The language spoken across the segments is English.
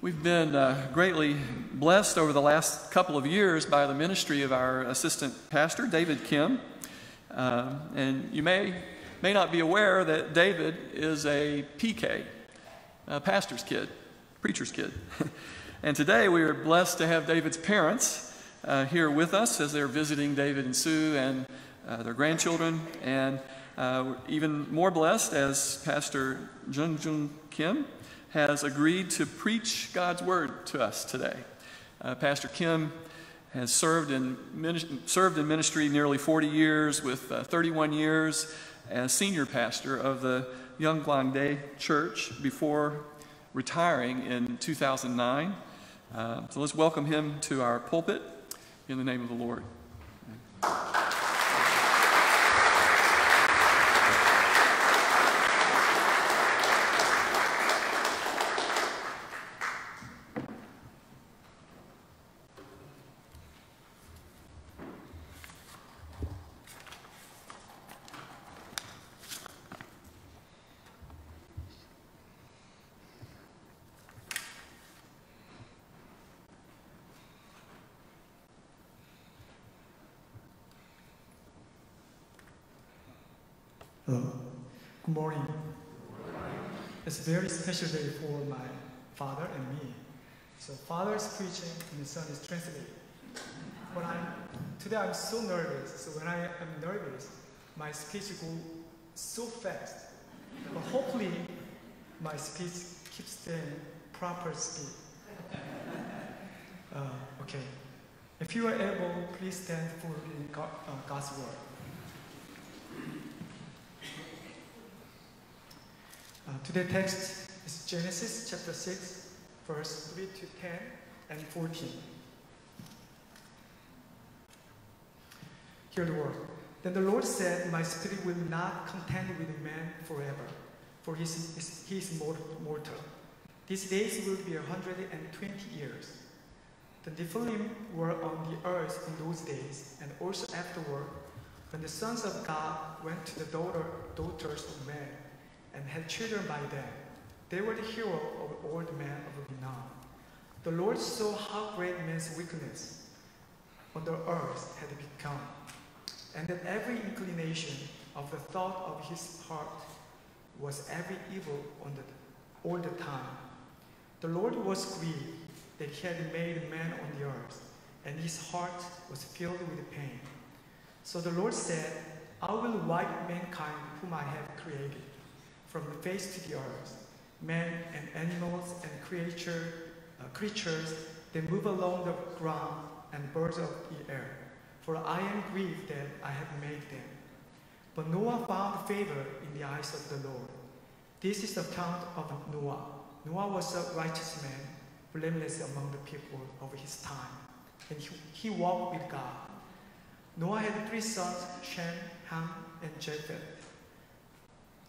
We've been greatly blessed over the last couple of years by the ministry of our assistant pastor, David Kim. And you may not be aware that David is a PK, a pastor's kid, preacher's kid. And today we are blessed to have David's parents here with us as they're visiting David and Sue and their grandchildren. And we're even more blessed as Pastor Jung Kim has agreed to preach God's word to us today. Pastor Kim has served in ministry nearly 40 years with 31 years as senior pastor of the Yonggwangdae Church before retiring in 2009. So let's welcome him to our pulpit in the name of the Lord. Hello. Good morning. It's a very special day for my father and me. So father is preaching and the son is translating. But today I'm so nervous. So when I am nervous, my speech goes so fast. But hopefully my speech keeps staying proper speed. Okay. If you are able, please stand for reading God's word. Today's text is Genesis chapter 6, verse 3 to 10 and 14. Hear the word. Then the Lord said, "My spirit will not contend with man forever, for he is mortal. These days will be 120 years. The Nephilim were on the earth in those days, and also afterward, when the sons of God went to the daughters of men, and had children by them. They were the hero of old men of renown. The Lord saw how great man's wickedness on the earth had become, and that every inclination of the thought of his heart was every evil all the time. The Lord was grieved that he had made man on the earth, and his heart was filled with pain. So the Lord said, I will wipe mankind whom I have created from the face to the earth, men and animals and creatures that move along the ground and birds of the air. For I am grieved that I have made them. But Noah found favor in the eyes of the Lord. This is the account of Noah. Noah was a righteous man, blameless among the people of his time, and he walked with God. Noah had 3 sons, Shem, Ham, and Japheth.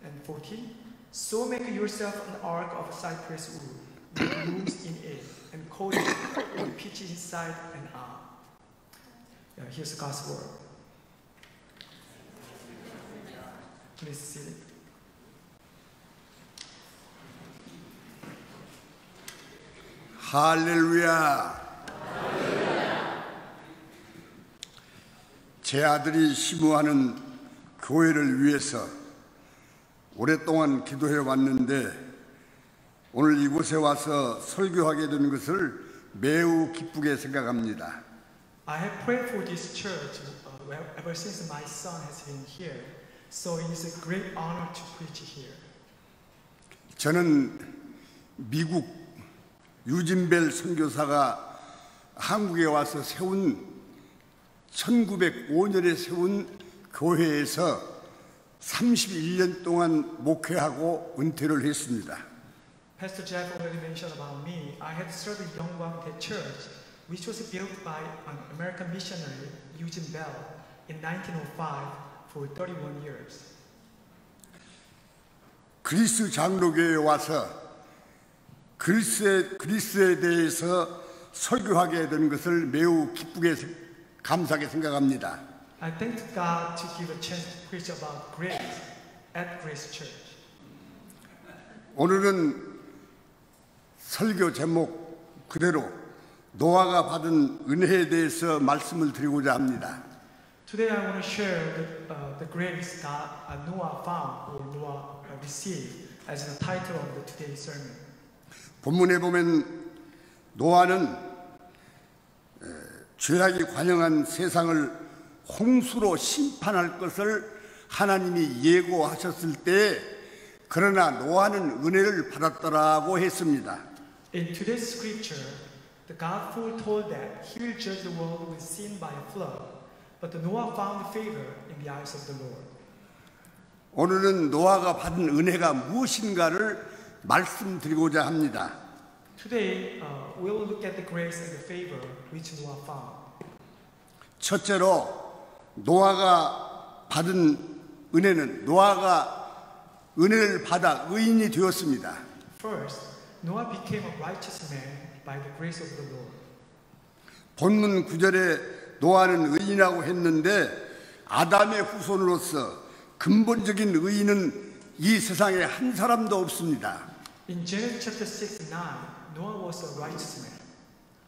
And 14, so make yourself an ark of cypress wood, with rooms in it, and coat it with pitch inside and out. Here's God's word. Please see it. 할렐루야. 제 아들이 심우하는 교회를 위해서 오랫동안 기도해 왔는데 오늘 이곳에 와서 설교하게 된 것을 매우 기쁘게 생각합니다. I have prayed for this church ever since my son has been here, so it is a great honor to preach here. 저는 미국 유진벨 선교사가 한국에 와서 세운 1905년에 세운 교회에서 31년 동안 목회하고 은퇴를 했습니다. Pastor Jeff already mentioned about me. I had served Yonggwangdae Church, which was built by an American missionary, Eugene Bell, in 1905 for 31 years. 그리스 장로교회에 와서 그리스에 대해서 설교하게 된 것을 매우 기쁘게 감사하게 생각합니다. I thank God to give a chance to preach about grace at Grace Church. 오늘은 설교 제목 그대로 노아가 받은 은혜에 대해서 말씀을 드리고자 합니다. Today I want to share the grace that Noah found or Noah received as the title of today's sermon. 본문에 보면 노아는 죄악이 관영한 세상을 홍수로 심판할 것을 하나님이 예고하셨을 때 그러나 노아는 은혜를 받았더라고 했습니다. In today's scripture, the God foretold that He will judge the world with sin by a flood, but Noah found favor in the eyes of the Lord. 오늘은 노아가 받은 은혜가 무엇인가를 말씀드리고자 합니다. Today, we will look at the grace and the favor which Noah found. 첫째로 노아가 받은 은혜는 노아가 은혜를 받아 의인이 되었습니다. First, Noah became a righteous man by the grace of the Lord. 본문 9절에 노아는 의인이라고 했는데 아담의 후손으로서 근본적인 의인은 이 세상에 한 사람도 없습니다. In Genesis chapter 6, 9, Noah was a righteous man.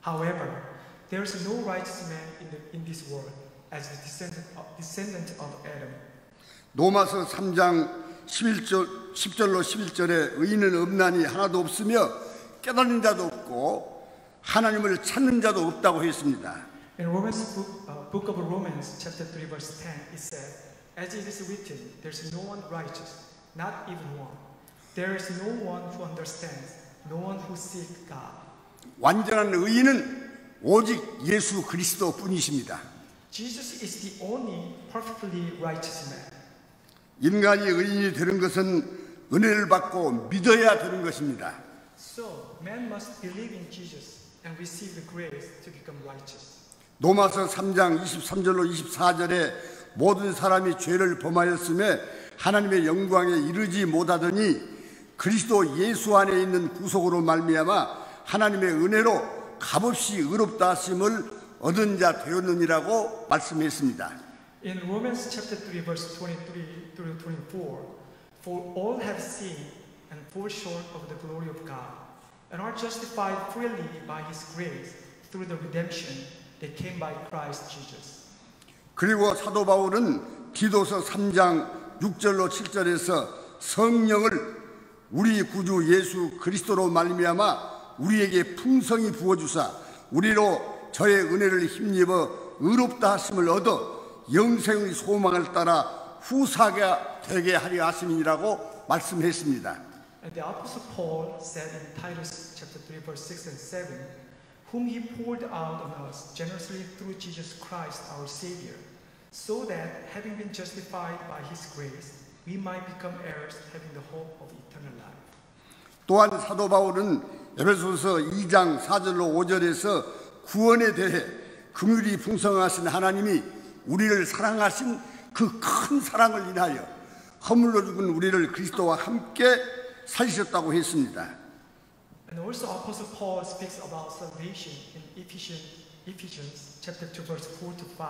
However, there is no righteous man in this world as the descendant of Adam. 로마서 3장 10절로 11절에 의인은 없나니 하나도 없으며 깨닫는 자도 없고 하나님을 찾는 자도 없다고 했습니다. In Romans book of Romans chapter 3 verse 10 it says, as it is written, there is no one righteous, not even one. There is no one who understands, no one who seeks God. 완전한 의인은 오직 예수 그리스도뿐이십니다. Jesus is the only perfectly righteous man. 인간이 의인이 되는 것은 은혜를 받고 믿어야 되는 것입니다. So, man must believe in Jesus and receive the grace to become righteous. 로마서 3장 23절로 24절에 모든 사람이 죄를 범하였음에 하나님의 영광에 이르지 못하더니 그리스도 예수 안에 있는 구속으로 말미암아 하나님의 은혜로 값없이 의롭다 하심을 얻은 자 되었느니라고 말씀했습니다. In Romans chapter 3 verse 23 through 24, for all have sinned and fall short of the glory of God, and are justified freely by His grace through the redemption that came by Christ Jesus. 그리고 사도 바울은 디도서 3장 6절로 7절에서 성령을 우리 구주 예수 그리스도로 말미암아 우리에게 풍성히 부어주사 우리로 저의 은혜를 힘입어 의롭다 하심을 얻어 영생의 소망을 따라 후사가 되게 하려 하심이라고 말씀했습니다. And the Apostle Paul said in Titus chapter 3 verse 6 and 7, whom He poured out on us generously through Jesus Christ our Savior, so that having been justified by His grace, we might become heirs having the hope of eternal life. 또한 사도 바울은 에베소서 2장 4절로 5절에서 구원에 대해 긍휼이 풍성하신 하나님이 우리를 사랑하신 그 큰 사랑을 인하여 허물로 죽은 우리를 그리스도와 함께 살리셨다고 했습니다. And also Apostle Paul speaks about salvation in Ephesians chapter 2 verse 4 to 5.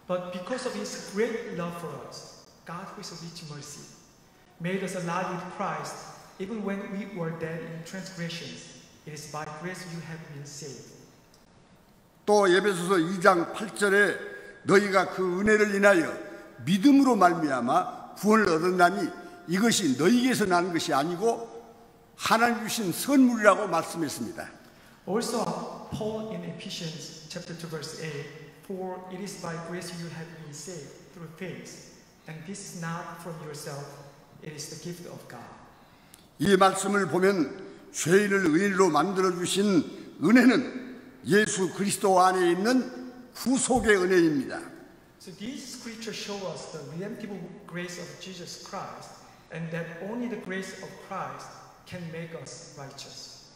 But because of His great love for us, God who is rich in mercy, made us alive with Christ even when we were dead in transgressions. It is by grace you have been saved. 또 에베소서 2장 8절에 너희가 그 은혜를 인하여 믿음으로 말미암아 구원을 얻었나니 이것이 너희에게서 나는 것이 아니고 하나님 주신 선물이라고 말씀했습니다. Also Paul in Ephesians chapter 2 verse 8, for it is by grace you have been saved through faith, and this is not from yourself, it is the gift of God. 이 말씀을 보면 죄인을 의인으로 만들어 주신 은혜는 예수 그리스도 안에 있는 구속의 은혜입니다. So these scriptures show us the redemptive grace of Jesus Christ, and that only the grace of Christ can make us righteous.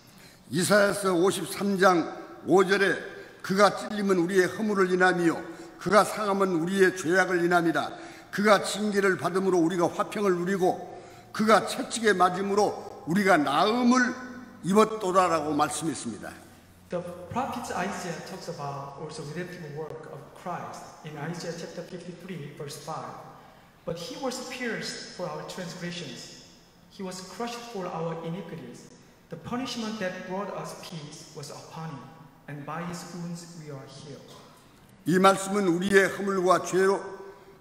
이사야서 53장 5절에 그가 찔림은 우리의 허물을 인함이요 그가 상함은 우리의 죄악을 인함이라. 그가 징계를 받음으로 우리가 화평을 누리고 그가 채찍에 맞음으로 우리가 나음을 입었도다라고 말씀했습니다. The prophet Isaiah talks about also redemptive work of Christ in Isaiah chapter 53 verse 5. But He was pierced for our transgressions, He was crushed for our iniquities. The punishment that brought us peace was upon him, and by his wounds we are healed. 이 말씀은 우리의 허물과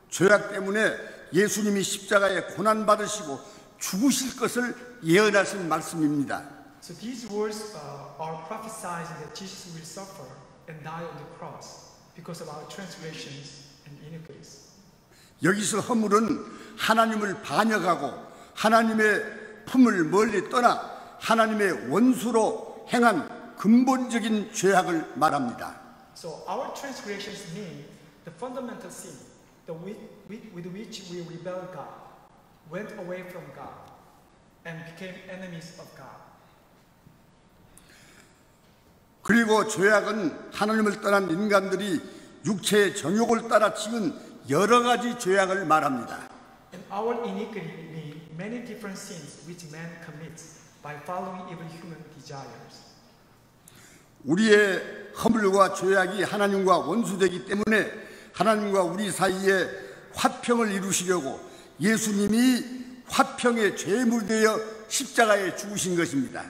죄악 때문에 예수님이 십자가에 고난 받으시고 죽으실 것을 예언하신 말씀입니다. So these words are prophesizing that Jesus will suffer and die on the cross because of our transgressions and iniquities. 여기서 허물은 하나님을 반역하고 하나님의 품을 멀리 떠나 하나님의 원수로 행한 근본적인 죄악을 말합니다. So our transgressions mean the fundamental sin, with which we rebelled God, went away from God, and became enemies of God. 그리고 죄악은 하나님을 떠난 인간들이 육체의 정욕을 따라 지은 여러 가지 죄악을 말합니다. And our iniquity means many different sins which man commits by following evil human desires. 우리의 허물과 죄악이 하나님과 원수되기 때문에 하나님과 우리 사이에 화평을 이루시려고 예수님이 화평의 제물되어 십자가에 죽으신 것입니다.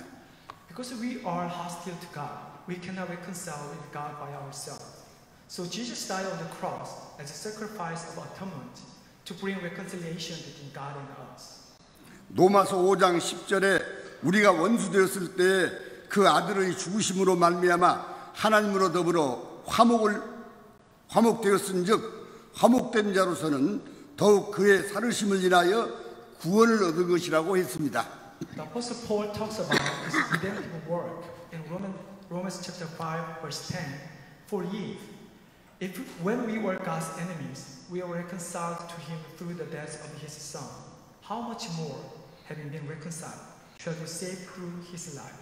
Because we are hostile to God, we cannot reconcile with God by ourselves. So Jesus died on the cross as a sacrifice of atonement to bring reconciliation between God and us. 로마서 5장 10절에 우리가 원수되었을 때 그 아들의 죽으심으로 말미암아 하나님으로 더불어 화목되었은즉 화목된 자로서는 더욱 그의 살으심을 인하여 구원을 얻은 것이라고 했습니다. The Apostle Paul talks about his redemptive work in Romans chapter 5 verse 10. For if when we were God's enemies, we were reconciled to him through the death of his son, how much more, having been reconciled, shall we save through his life?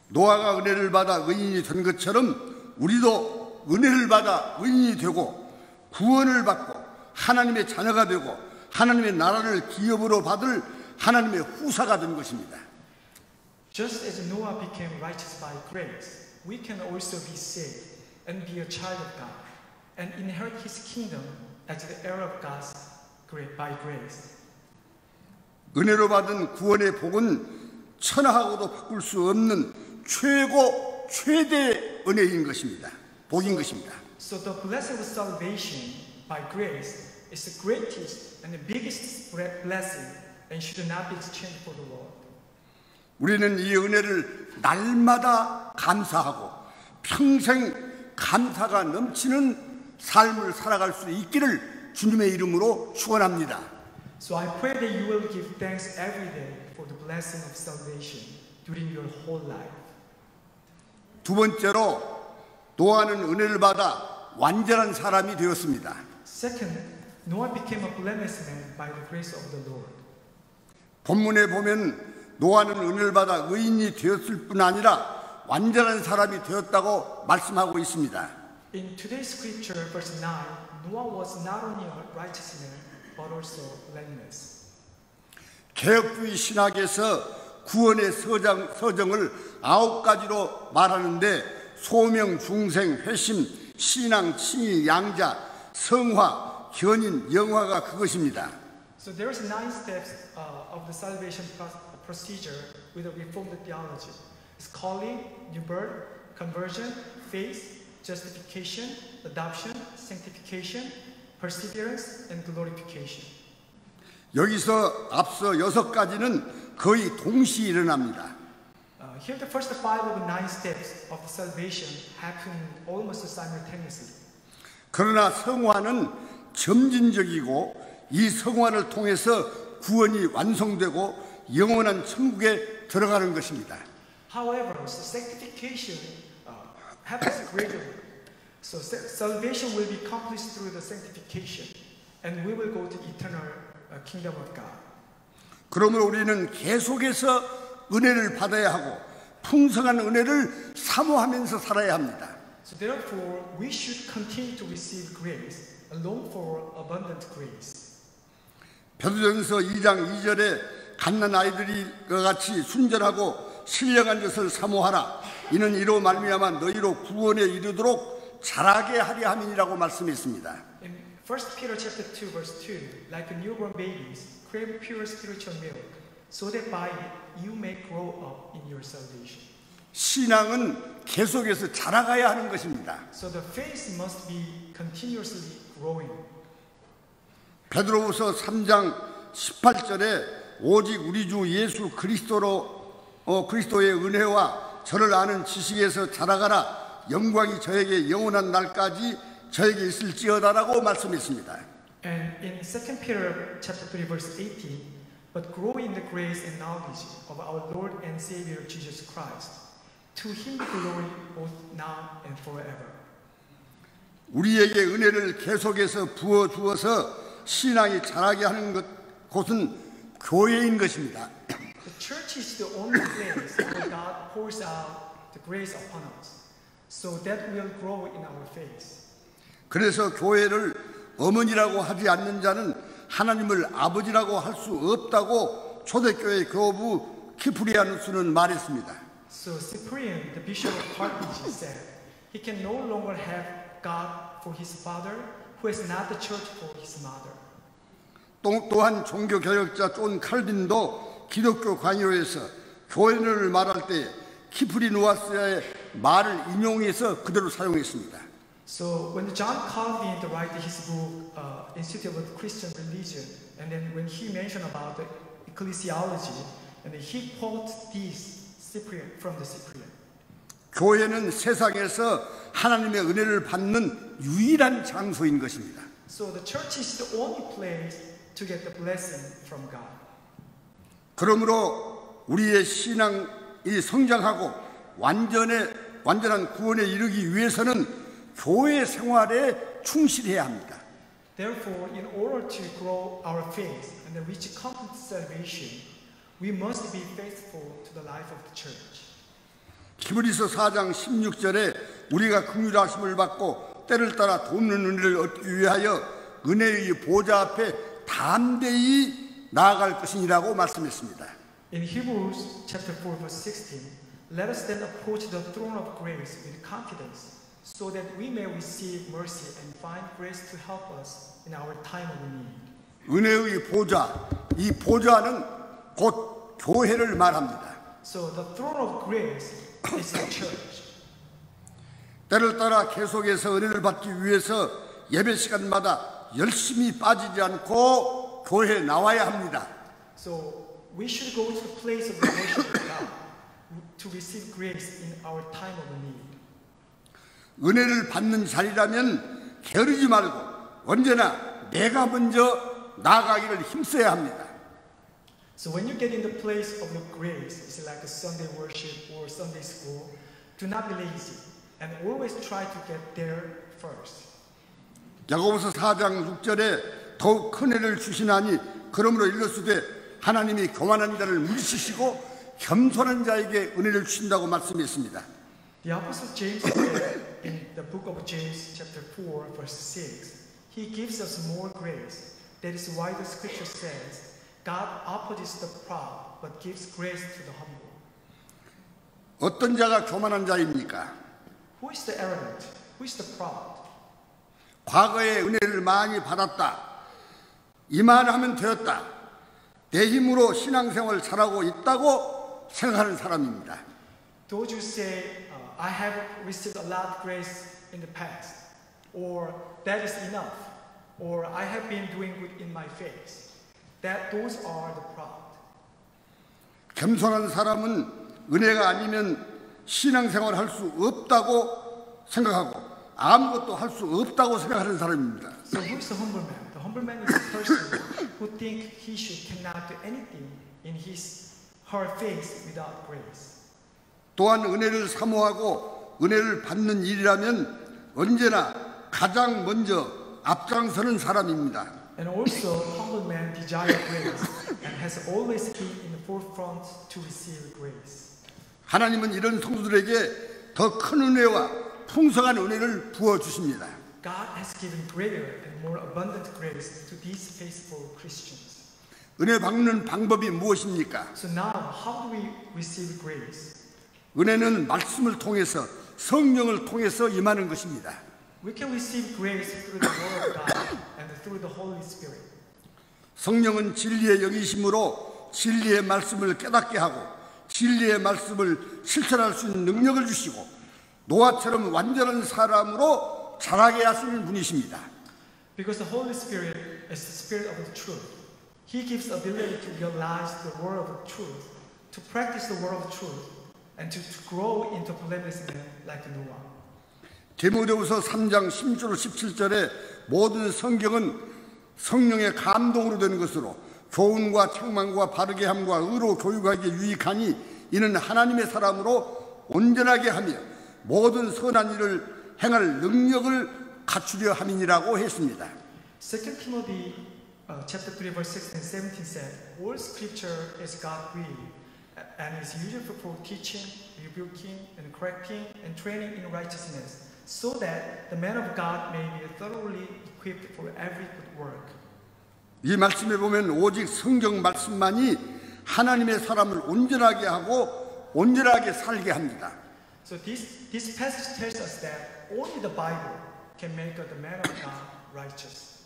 노아가 은혜를 받아 의인이 된 것처럼 우리도 은혜를 받아 의인이 되고 구원을 받고 하나님의 자녀가 되고 하나님의 나라를 기업으로 받을 하나님의 후사가 된 것입니다. Just as Noah became righteous by grace, we can also be saved and be a child of God and inherit his kingdom as the heir of God's by grace. 은혜로 받은 구원의 복은 천하하고도 바꿀 수 없는 최대의 은혜인 것입니다. 복인 것입니다. So the blessing of salvation by grace is the greatest and the biggest blessing and should not be exchanged for the world. 우리는 이 은혜를 날마다 감사하고 평생 감사가 넘치는 삶을 살아갈 수 있기를 주님의 이름으로 축원합니다. So I pray that you will give thanks every day for the blessing of salvation during your whole life. 두 번째로 노아는 은혜를 받아 완전한 사람이 되었습니다. Second, Noah became a blameless man by the grace of the Lord. 본문에 보면 노아는 은혜를 받아 의인이 되었을 뿐 아니라 완전한 사람이 되었다고 말씀하고 있습니다. In today's scripture, verse 9, Noah was not only a righteous man, but also blameless. 개혁주의 신학에서 구원의 서정을 9가지로 말하는데 소명, 중생, 회심, 신앙, 칭의, 양자, 성화, 견인, 영화가 그것입니다. So there's 9 steps of the salvation procedure with a reformed theology. It's calling, new birth, conversion, faith, justification, adoption, sanctification, perseverance, and glorification. 여기서 앞서 6가지는 거의 동시에 일어납니다. Here the first 5 of the 9 steps of salvation happen almost simultaneously. 그러나 성화는 점진적이고 이 성화를 통해서 구원이 완성되고 영원한 천국에 들어가는 것입니다. However, so sanctification happens gradually. So salvation will be accomplished through the sanctification, and we will go to eternal kingdom of God. 그러므로 우리는 계속해서 은혜를 받아야 하고 풍성한 은혜를 사모하면서 살아야 합니다. So therefore, we should continue to receive grace, and long for abundant grace. 베드로전서 2장 2절에 갓난 아이들과 같이 순전하고 신령한 것을 사모하라. 이는 이로 말미암아 너희로 구원에 이르도록 자라게 하려 함이니라고 말씀했습니다. In 1 Peter chapter 2 verse 2, like newborn babies, crave pure spiritual milk, so that by it you may grow up in your salvation. 신앙은 계속해서 자라가야 하는 것입니다. So the faith must be continuously growing. 베드로후서 3장 18절에 오직 우리 주 예수 그리스도의 은혜와 저를 아는 지식에서 자라가라. 영광이 저에게 영원한 날까지 저에게 있을지어다라고 말씀했습니다. And in 2 Peter chapter 3 verse 18, but grow in the grace and knowledge of our Lord and Savior Jesus Christ. To him be glory both now and forever. 우리에게 은혜를 계속해서 부어주어서 신앙이 자라게 하는 곳은 교회인 것입니다. The church is the only place where God pours out the grace upon us, so that we will grow in our faith. 그래서 교회를 어머니라고 하지 않는 자는 하나님을 아버지라고 할 수 없다고 초대교회 교부 키프리아누스는 말했습니다. So Cyprian, the bishop of Carthage, said, he can no longer have God for his father, who is not the church for his mother. 또한 종교개혁자 존 칼빈도 기독교 강요에서 교회를 말할 때 키프리누아스의 말을 인용해서 그대로 사용했습니다. So when John Calvin wrote his book, Institute of Christian Religion, and then when he mentioned about the ecclesiology, and then he quotes this Cyprian from the Cyprian. 교회는 세상에서 하나님의 은혜를 받는 유일한 장소인 것입니다. So the church is the only place to get the blessing from God. 그러므로 우리의 신앙이 성장하고 완전한 구원에 이르기 위해서는 교회 생활에 충실해야 합니다. Therefore, in order to grow our faith and reach complete salvation, we must be faithful to the life of the church. 히브리서 4장 16절에 우리가 긍휼하심을 받고 때를 따라 돕는 은혜를 얻기 위하여 은혜의 보좌 앞에 담대히 나아갈 것이니라고 말씀했습니다. In Hebrews chapter 4 verse 16, let us then approach the throne of grace with confidence, so that we may receive mercy and find grace to help us in our time of need. 은혜의 보좌, 이 보좌는 곧 교회를 말합니다. So the throne of grace is the church. 때를 따라 계속해서 은혜를 받기 위해서 예배 시간마다 열심히 빠지지 않고 교회에 나와야 합니다. So we should go to the place of the worship of God to receive grace in our time of need. 은혜를 받는 자리라면 게으르지 말고 언제나 내가 먼저 나아가기를 힘써야 합니다. So when you get in the place of your grace, it's like a Sunday worship or Sunday school, do not be lazy and always try to get there first. 야고보서 4장 6절에 더욱 큰 은혜를 주시나니 그러므로 일렀으되 하나님이 교만한 자를 물리치시고 겸손한 자에게 은혜를 주신다고 말씀했습니다. The Apostle James said in the book of James chapter 4 verse 6, he gives us more grace. That is why the scripture says, God opposes the proud, but gives grace to the humble. 어떤 자가 교만한 자입니까? Who is the arrogant? Who is the proud? 과거에 은혜를 많이 받았다. 이만하면 되었다. 내 힘으로 신앙생활을 잘하고 있다고 생각하는 사람입니다. Those who say, I have received a lot of grace in the past, or that is enough, or I have been doing good in my faith. Those are the proud. 겸손한 사람은 은혜가 아니면 신앙생활을 할 수 없다고 생각하고 아무것도 할 수 없다고 생각하는 사람입니다. So who is the humble man? The humble man is a person who thinks he cannot do anything in her faith without grace. 또한 은혜를 사모하고 은혜를 받는 일이라면 언제나 가장 먼저 앞장서는 사람입니다. And also, humble man desires grace and has always been in the forefront to receive grace. 하나님은 이런 성도들에게 더 큰 은혜와 풍성한 은혜를 부어 주십니다. God has given greater and more abundant grace to these faithful Christians. 은혜 받는 방법이 무엇입니까? So now, how do we receive grace? 은혜는 말씀을 통해서 성령을 통해서 임하는 것입니다. We can receive grace through the Word of God and through the Holy Spirit. 성령은 진리의 영이심으로 진리의 말씀을 깨닫게 하고 진리의 말씀을 실천할 수 있는 능력을 주시고 노아처럼 완전한 사람으로 자라게 하시는 분이십니다. Because the Holy Spirit is the Spirit of the truth. He gives ability to realize the word of truth, to practice the word of truth, and to grow into blameless men like Noah. 디모데후서 3장 16절 17절에 모든 성경은 성령의 감동으로 된 것으로 교훈과 책망과 바르게 함과 의로 교육하기에 유익하니 이는 하나님의 사람으로 온전하게 하며 모든 선한 일을 행할 능력을 갖추려 함이니라고 했습니다. 2 Timothy chapter 3 verse 16 and 17 said, all scripture is God-breathed and is useful for teaching, rebuking, and correcting, and training in righteousness, so that the man of God may be thoroughly equipped for every good work. 이 말씀에 보면 오직 성경 말씀만이 하나님의 사람을 온전하게 하고 온전하게 살게 합니다. So this passage tells us that only the Bible can make the man of God righteous.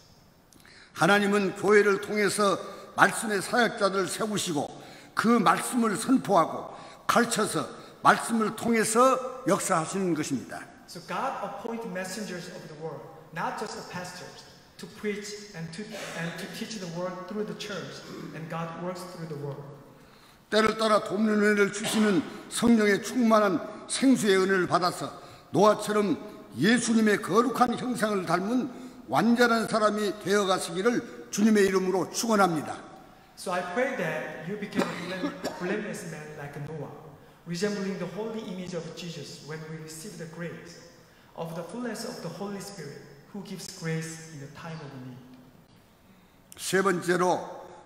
하나님은 교회를 통해서 말씀의 사역자들을 세우시고 그 말씀을 선포하고 가르쳐서 말씀을 통해서 역사하시는 것입니다. So God appoints messengers of the word, not just the pastors, to preach and to teach the word through the church, and God works through the word. 때를 따라 돕는 은혜를 주시는 성령의 충만한 생수의 은혜를 받아서 노아처럼 예수님의 거룩한 형상을 닮은 완전한 사람이 되어가시기를 주님의 이름으로 축원합니다. So I pray that you become a blameless man like Noah, resembling the holy image of Jesus when we receive the grace of the fullness of the Holy Spirit, who gives grace in the time of need. 세 번째로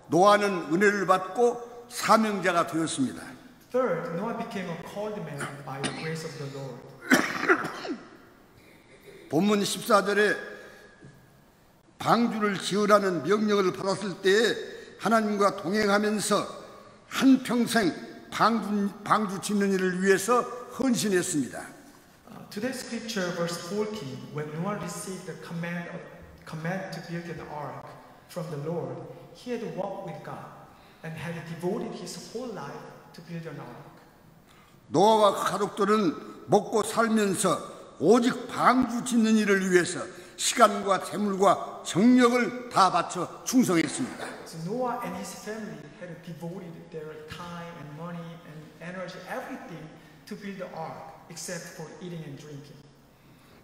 노아는 은혜를 받고 사명자가 되었습니다. Third, Noah became a called man by the grace of the Lord. 본문 14절에 방주를 지으라는 명령을 받았을 때에 하나님과 동행하면서 한평생 방주 짓는 일을 위해서 헌신했습니다. Today's scripture, verse 14, when Noah received the command to build an ark from the Lord, he had walked with God and had devoted his whole life to build an ark. 노아와 가족들은 먹고 살면서 오직 방주 짓는 일을 위해서 시간과 재물과 정력을 다 바쳐 충성했습니다. So Noah and his family had devoted their time and money and energy, everything, to build the ark, except for eating and drinking.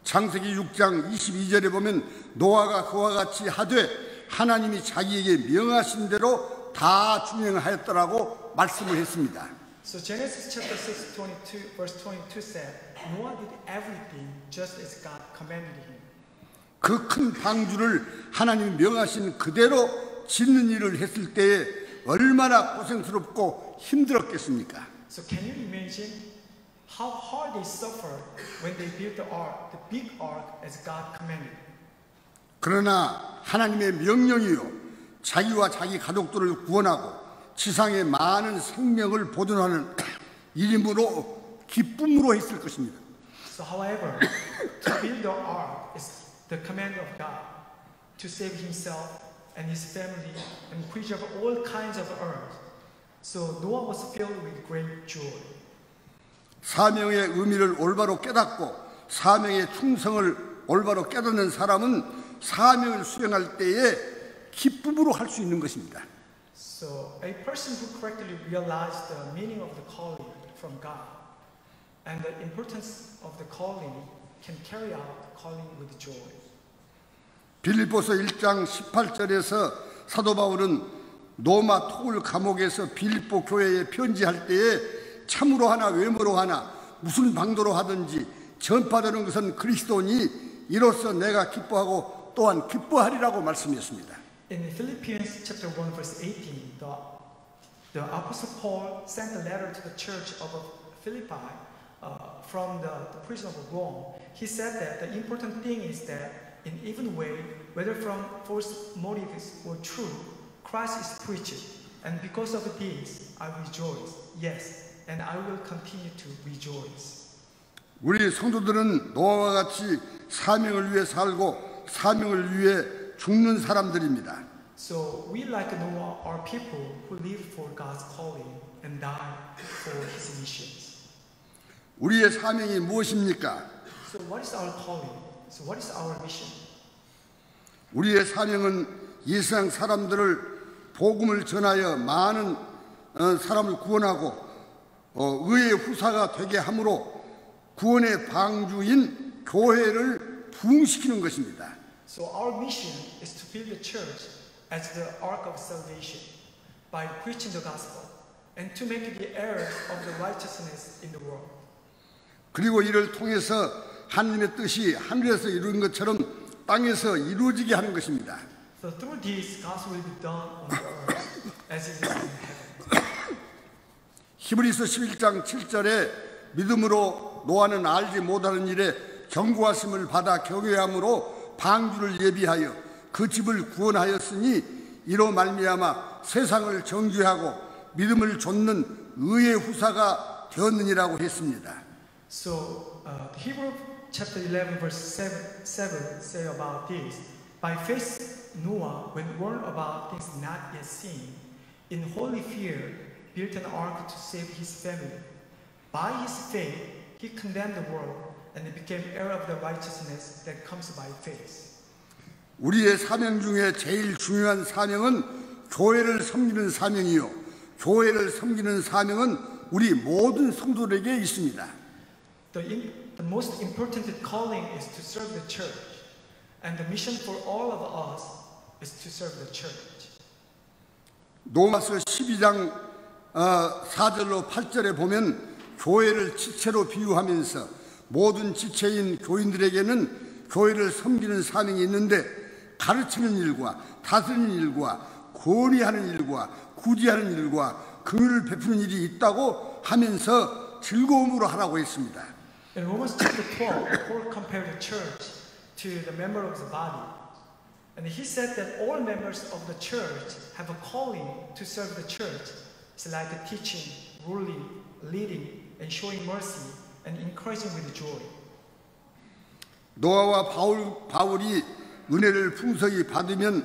창세기 6장 22절에 보면 노아가 그와 같이 하되 하나님이 자기에게 명하신 대로 다 준행하였더라고 말씀을 했습니다. So Genesis chapter 6, 22, verse 22 said, Noah did everything just as God commanded him. 그 큰 방주를 하나님이 명하신 그대로 짓는 일을 했을 때에 얼마나 고생스럽고 힘들었겠습니까? So can you imagine how hard they suffered when they built the ark, the big ark, as God commanded? 그러나 하나님의 명령이요 자기와 자기 가족들을 구원하고 지상의 많은 생명을 보존하는 일임으로 기쁨으로 했을 것입니다. So however, to build the ark is the command of God to save himself and his family and preserve all kinds of earth. So Noah was filled with great joy. 사명의 의미를 올바로 깨닫고 사명의 충성을 올바로 깨닫는 사람은 사명을 수행할 때에 기쁨으로 할 수 있는 것입니다. So a person who correctly realized the meaning of the calling from God and the importance of the calling can carry out the calling with joy. 빌립보서 1장 18절에서 사도 바울은 노마 토굴 감옥에서 빌립보 교회에 편지할 때에 참으로 하나 외모로 하나 무슨 방도로 하든지 전파되는 것은 그리스도니 이로써 내가 기뻐하고 또한 기뻐하리라고 말씀했습니다. In Philippians chapter 1 verse 18, the Apostle Paul sent a letter to the church of Philippi from the prison of Rome. He said that the important thing is that in even way, whether from false motives or true, Christ is preached, and because of this, I rejoice. Yes, and I will continue to rejoice. 우리 성도들은 노아와 같이 사명을 위해 살고 사명을 위해 죽는 사람들입니다. So we like Noah are people who live for God's calling and die for His missions. 우리의 사명이 무엇입니까? So what is our calling? So what is our mission? 우리의 사명은 이 세상 사람들을 복음을 전하여 많은 사람을 구원하고 의의 후사가 되게 함으로 구원의 방주인 교회를 부흥시키는 것입니다. So our mission is to build the church as the ark of salvation by preaching the gospel and to make the heirs of the righteousness in the world. 그리고 이를 통해서 하나님의 뜻이 하늘에서 이루어진 것처럼 땅에서 이루어지게 하는 것입니다. So through this, God's will be done on the earth as it is in heaven. 히브리서 11장 7절에 믿음으로 노아는 알지 못하는 일에 경고하심을 받아 경외함으로 방주를 예비하여 그 집을 구원하였으니 이로 말미암아 세상을 정죄하고 믿음을 좇는 의의 후사가 되었느니라고 했습니다. So Hebrew chapter 11 verse 7 say about this. By faith Noah, when warned about things not yet seen, in holy fear built an ark to save his family. By his faith he condemned the world and became heir of the righteousness that comes by faith. 우리의 사명 중에 제일 중요한 사명은 교회를 섬기는 사명이요. 교회를 섬기는 사명은 우리 모든 성도들에게 있습니다. The most important calling is to serve the church, and the mission for all of us is to serve the church. 로마서 12장 4절로 8절에 보면 교회를 지체로 비유하면서 모든 지체인 교인들에게는 교회를 섬기는 사명이 있는데 가르치는 일과 다스리는 일과 권위하는 일과 구제하는 일과 긍휼을 베푸는 일이 있다고 하면서 즐거움으로 하라고 했습니다. In Romans chapter 12, Paul compared the church to the member of the body. And he said that all members of the church have a calling to serve the church. It's like teaching, ruling, leading, and showing mercy and encouraging with joy. 노아와 바울이 은혜를 풍성히 받으면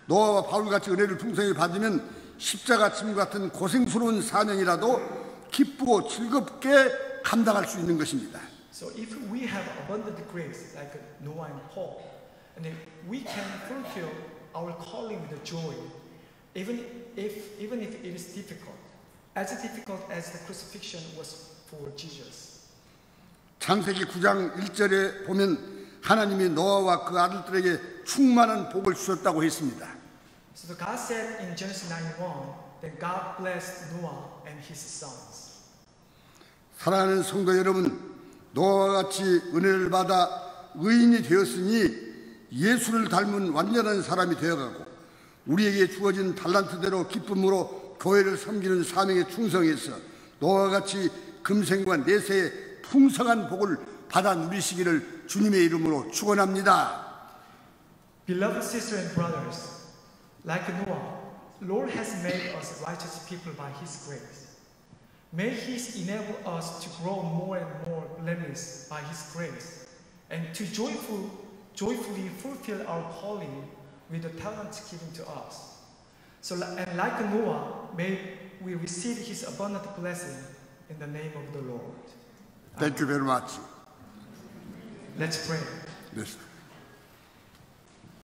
노아와 바울같이 은혜를 풍성히 받으면 십자가 침 같은 고생스러운 사명이라도 기쁘고 즐겁게 감당할 수 있는 것입니다. So if we have abundant grace like Noah and Paul, and we can fulfill our calling with joy, even if it is difficult, as difficult as the crucifixion was for Jesus. 창세기 9장 1절에 보면 하나님이 노아와 그 아들들에게 충만한 복을 주셨다고 했습니다. So God said in Genesis 9:1 that God blessed Noah and his sons. 사랑하는 성도 여러분, 노아와 같이 은혜를 받아 의인이 되었으니 예수를 닮은 완전한 사람이 되어가고 우리에게 주어진 달란트대로 기쁨으로 교회를 섬기는 사명에 충성해서 노아와 같이 금생과 내세의 풍성한 복을 받아 누리시기를 주님의 이름으로 축원합니다. Beloved sisters and brothers, like Noah, Lord has made us righteous people by His grace. May He enable us to grow more and more blameless by His grace, and to joyfully fulfill our calling with the talents given to us. So, and like Noah, may we receive His abundant blessing in the name of the Lord. Thank you very much. Let's pray. Yes.